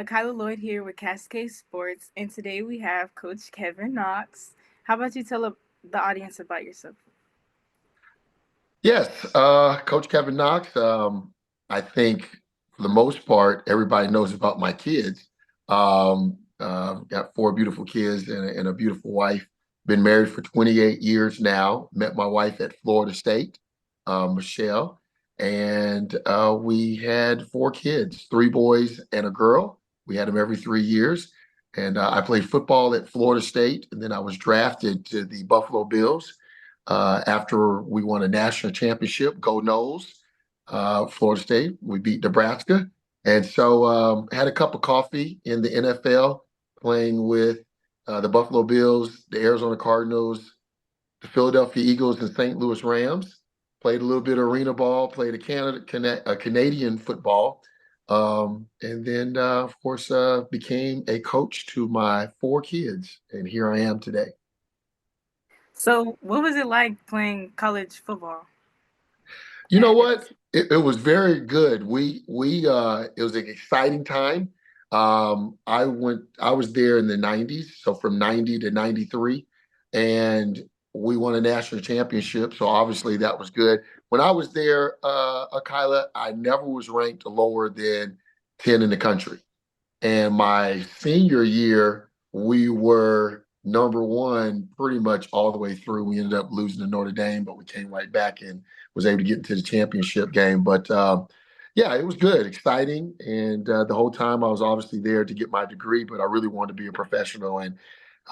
Akila Lloyd here with Cascade Sports, and today we have Coach Kevin Knox. How about you tell the audience about yourself? Yes, Coach Kevin Knox. I think for the most part, everybody knows about my kids. Got four beautiful kids and a beautiful wife. Been married for 28 years now. Met my wife at Florida State, Michelle, and we had four kids, three boys and a girl. We had them every 3 years. And I played football at Florida State, and then I was drafted to the Buffalo Bills after we won a national championship. Go Noles, Florida State. We beat Nebraska. And so had a cup of coffee in the NFL playing with the Buffalo Bills, the Arizona Cardinals, the Philadelphia Eagles, and St. Louis Rams. Played a little bit of arena ball, played a Canadian football, and then, of course, became a coach to my four kids. And here I am today. So, what was it like playing college football You know at what? Arizona? It was very good. We it was an exciting time. I was there in the 90s, so from 90 to 93, and we won a national championship. So obviously that was good. When I was there, Akila, I never was ranked lower than 10 in the country. And my senior year, we were number one pretty much all the way through. We ended up losing to Notre Dame, but we came right back and was able to get into the championship game. But yeah, it was good, exciting. And the whole time I was obviously there to get my degree, but I really wanted to be a professional. And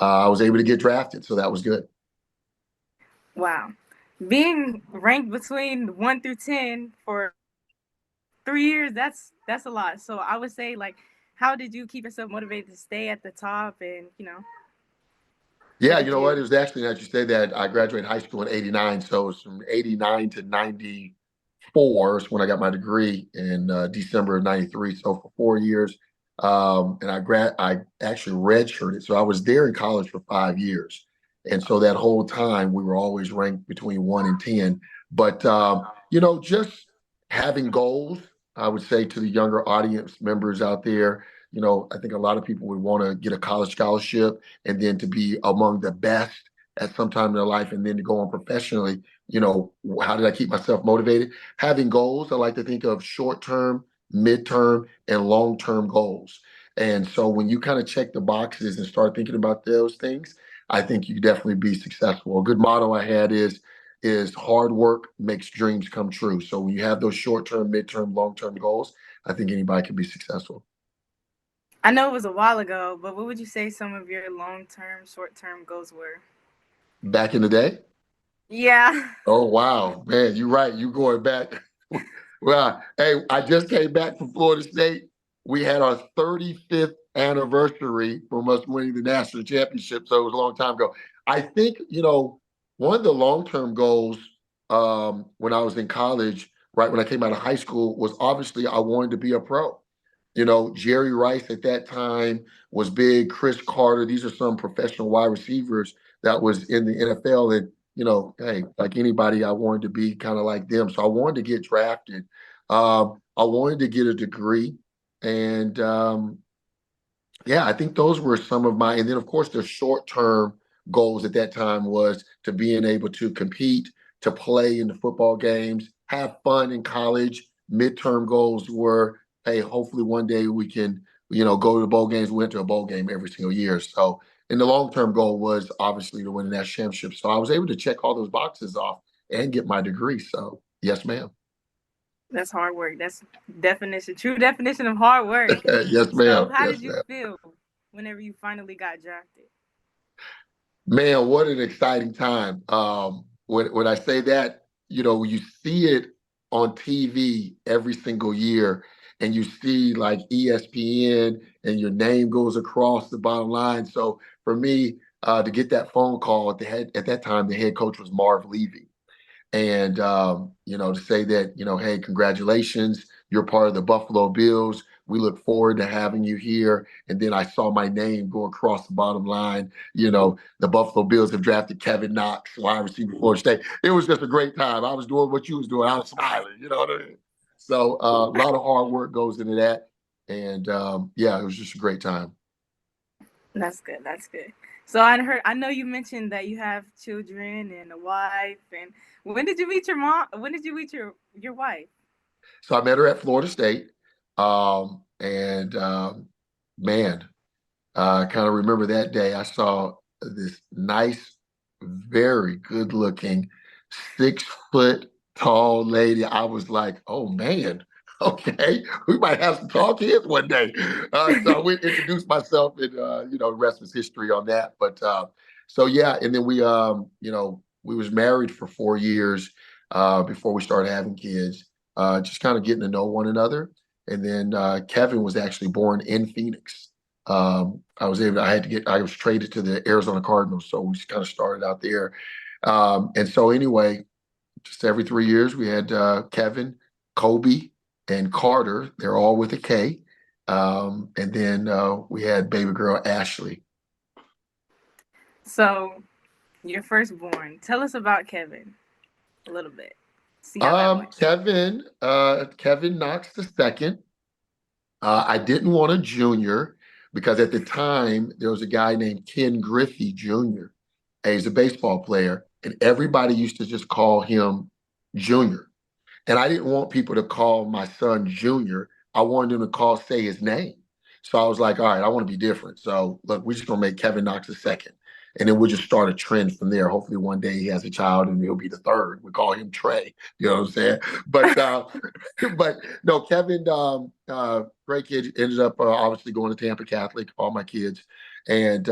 I was able to get drafted. So that was good. Wow, being ranked between 1 through 10 for 3 years, that's a lot. So, I would say, like, how did you keep yourself motivated to stay at the top? And what Yeah, you did know what? It you? was actually, as you say that, I graduated high school in 89. So it's from 89 to 94 is when I got my degree in December of 93. So for 4 years. And I actually redshirted. So I was there in college for 5 years. And so that whole time we were always ranked between 1 and 10. But, just having goals, I would say to the younger audience members out there, I think a lot of people would want to get a college scholarship and then to be among the best at some time in their life and then to go on professionally. How did I keep myself motivated? Having goals, I like to think of short term, midterm, and long term goals. And so when you kind of check the boxes and start thinking about those things, I think you can definitely be successful. A good motto I had is hard work makes dreams come true. So when you have those short term, midterm, long term goals, I think anybody can be successful. I know it was a while ago, but what would you say some of your long term, short term goals were? Back in the day, Yeah. oh wow, man, you're right. You going back. Well, hey, I just came back from Florida State. We had our 35th anniversary from us winning the national championship, so it was a long time ago. I think, one of the long-term goals when I was in college, right when I came out of high school, was obviously I wanted to be a pro. Jerry Rice at that time was big. Chris Carter. These are some professional wide receivers that was in the NFL. And hey, like anybody, I wanted to be kind of like them. So I wanted to get drafted. I wanted to get a degree, and yeah, I think those were some of my. And then of course the short term goals at that time was to being able to compete, to play in the football games, have fun in college. Midterm goals were, hey, hopefully one day we can, go to the bowl games. We went to a bowl game every single year. So, and the long term goal was obviously to win the national championship. So I was able to check all those boxes off and get my degree. So yes, ma'am. That's hard work. That's true definition of hard work. Yes, So, ma'am. how Yes, did you ma'am. feel whenever you finally got drafted? Man, what an exciting time. When I say that, you see it on TV every single year, and you see like ESPN, and your name goes across the bottom line. So for me, to get that phone call at that time, the head coach was Marv Levy. And to say that, hey, congratulations, you're part of the Buffalo Bills. We look forward to having you here. And then I saw my name go across the bottom line. The Buffalo Bills have drafted Kevin Knox, wide receiver, Florida State. It was just a great time. I was doing what you was doing. I was smiling. You know what I mean? So a lot of hard work goes into that. And yeah, it was just a great time. That's good. That's good. So I know you mentioned that you have children and a wife. And when did you meet your mom? When did you meet your wife? So I met her at Florida State. And man, I kind of remember that day. I saw this nice, very good looking, 6 foot tall lady. I was like, oh man, okay, we might have some tall kids one day. So I went and introduced myself, and the rest was history on that. But so yeah, and then we was married for 4 years before we started having kids, just kind of getting to know one another. And then Kevin was actually born in Phoenix. I was traded to the Arizona Cardinals, so we just kind of started out there. And so anyway, just every 3 years we had Kevin, Kobe, and Carter. They're all with a K. And then we had baby girl Ashley. So your firstborn. Tell us about Kevin a little bit. See how that went. Kevin Knox the second. I didn't want a junior because at the time there was a guy named Ken Griffey Jr. And he's a baseball player, and everybody used to just call him Junior. And I didn't want people to call my son Junior. I wanted them to say his name. So I was like, all right, I want to be different. So look, we're just gonna make Kevin Knox a second. And then we'll just start a trend from there. Hopefully one day he has a child and he'll be the third. We call him Trey. You know what I'm saying? But but no, Kevin, great kid, ended up obviously going to Tampa Catholic, all my kids. And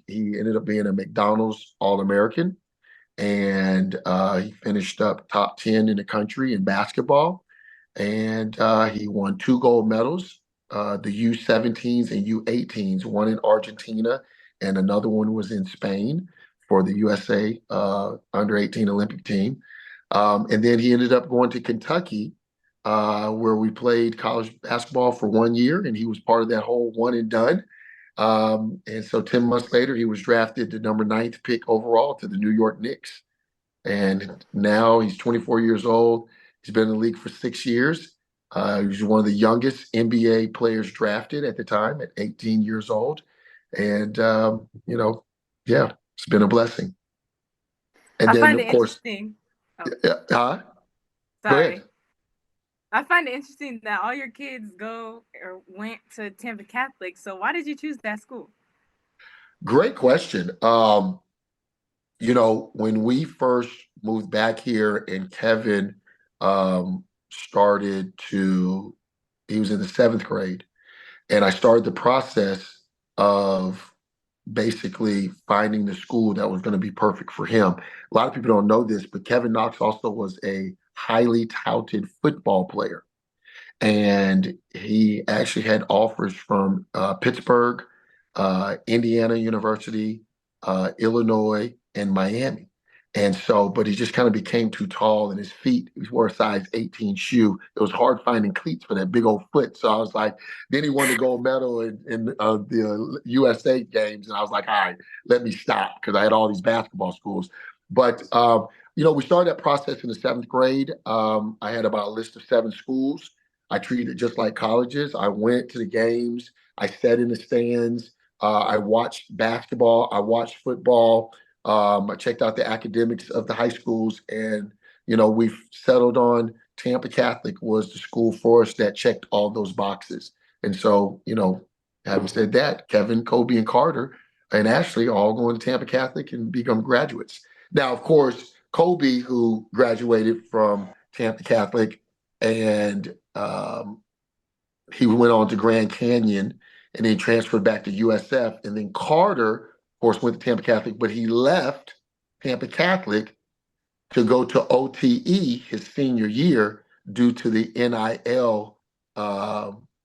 he ended up being a McDonald's All-American, and he finished up top 10 in the country in basketball. And he won 2 gold medals, the U17s and U18s, one in Argentina and another one was in Spain for the USA under 18 Olympic team. And then he ended up going to Kentucky, where we played college basketball for 1 year, and he was part of that whole one and done. And so 10 months later, he was drafted the number ninth pick overall to the New York Knicks. And now he's 24 years old. He's been in the league for 6 years. He was one of the youngest NBA players drafted at the time at 18 years old. And, yeah, it's been a blessing. And I then, find of it course, interesting. Oh, huh? Go ahead. sorry. I find it interesting that all your kids go or went to Tampa Catholic. So why did you choose that school? Great question. When we first moved back here and Kevin started to, he was in the seventh grade, and I started the process of basically finding the school that was going to be perfect for him. A lot of people don't know this, but Kevin Knox also was a highly touted football player. And he actually had offers from Pittsburgh, Indiana University, Illinois, and Miami. And so, but he just kind of became too tall, and his feet, he wore a size 18 shoe. It was hard finding cleats for that big old foot. So I was like, then he won the gold medal in the USA games. And I was like, all right, let me stop, because I had all these basketball schools. But, we started that process in the seventh grade. I had about a list of 7 schools. I treated it just like colleges. I went to the games. I sat in the stands. I watched basketball. I watched football. I checked out the academics of the high schools, and we've settled on Tampa Catholic was the school for us that checked all those boxes. And so, having said that, Kevin, Kobe, and Carter and Ashley are all going to Tampa Catholic and become graduates. Now, of course, Kobe, who graduated from Tampa Catholic, and he went on to Grand Canyon, and then transferred back to USF. And then Carter, of course, went to Tampa Catholic, but he left Tampa Catholic to go to OTE his senior year due to the NIL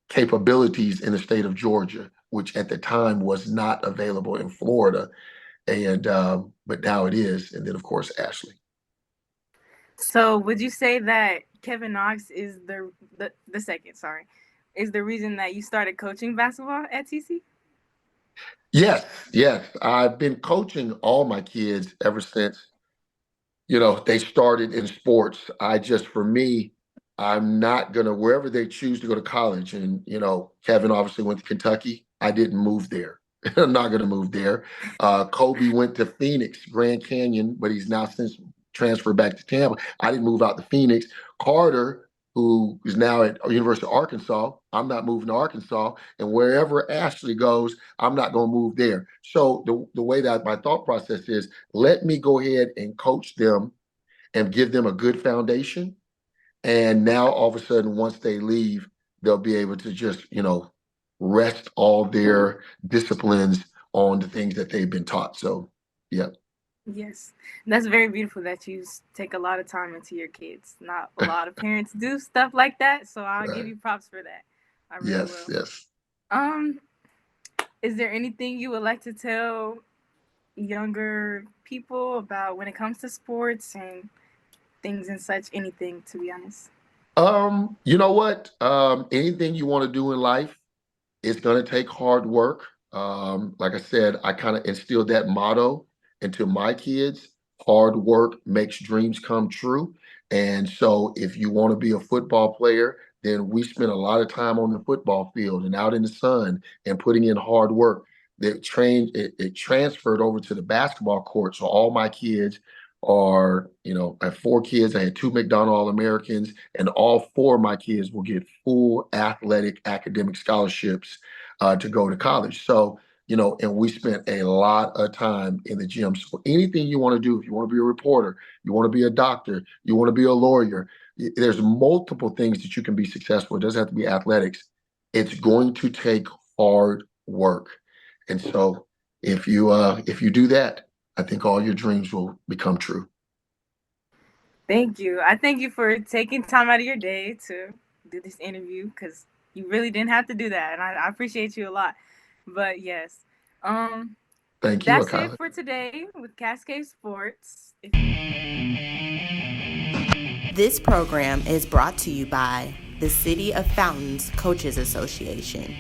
capabilities in the state of Georgia, which at the time was not available in Florida. And but now it is. And then, of course, Ashley. So would you say that Kevin Knox is the second, sorry, is the reason that you started coaching basketball at TC? Yes, yes. I've been coaching all my kids ever since, they started in sports. For me, I'm not going to, wherever they choose to go to college. And, Kevin obviously went to Kentucky. I didn't move there. I'm not going to move there. Kobe went to Phoenix, Grand Canyon, but he's now since transferred back to Tampa. I didn't move out to Phoenix. Carter, who is now at University of Arkansas, I'm not moving to Arkansas. And wherever Ashley goes, I'm not going to move there. So the way that my thought process is, let me go ahead and coach them and give them a good foundation. And now all of a sudden, once they leave, they'll be able to just, rest all their disciplines on the things that they've been taught. So, yeah. Yes, that's very beautiful that you take a lot of time into your kids. Not a lot of parents do stuff like that, so I'll give Right. you props for that. I really Yes, will. yes. Um, is there anything you would like to tell younger people about when it comes to sports and things and such? Anything, to be honest. You know what? Anything you want to do in life, it's going to take hard work. Like I said, I kind of instilled that motto into my kids. Hard work makes dreams come true. And so if you want to be a football player, then we spend a lot of time on the football field and out in the sun and putting in hard work. It transferred over to the basketball court. So all my kids are, I have 4 kids. I had 2 McDonald All-Americans, and all 4 of my kids will get full athletic academic scholarships to go to college. So, and we spent a lot of time in the gym. So anything you want to do, if you want to be a reporter, you want to be a doctor, you want to be a lawyer, there's multiple things that you can be successful. It doesn't have to be athletics. It's going to take hard work. And so if you do that, I think all your dreams will become true. Thank you. I thank you for taking time out of your day to do this interview because you really didn't have to do that, and I appreciate you a lot. But yes, um, Thank you, that's it Akila. for today with Cascade Sports. This program is brought to you by the City of Fountains Coaches Association.